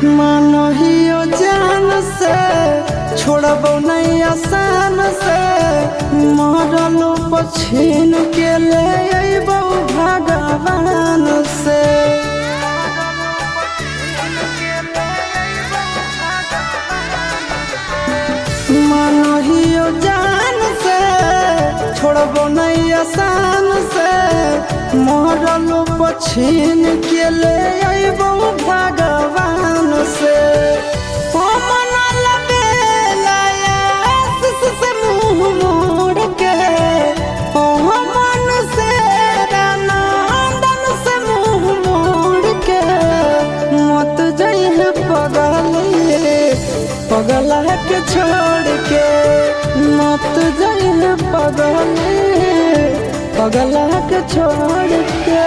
मानहियो जान से छोड़बो नहीं आसान से मरलो पछीन के ले अइबो भगवान से। मानहियो जान से छोड़बो नहीं आसान से मरलो पछीन के ले अइबो भगवान से। से मुँह मोड़ के मन से रानंदन से मुँह मोड़ के मत जइहे पगला के छोड़ के मत जइहे पगला के छोड़ के।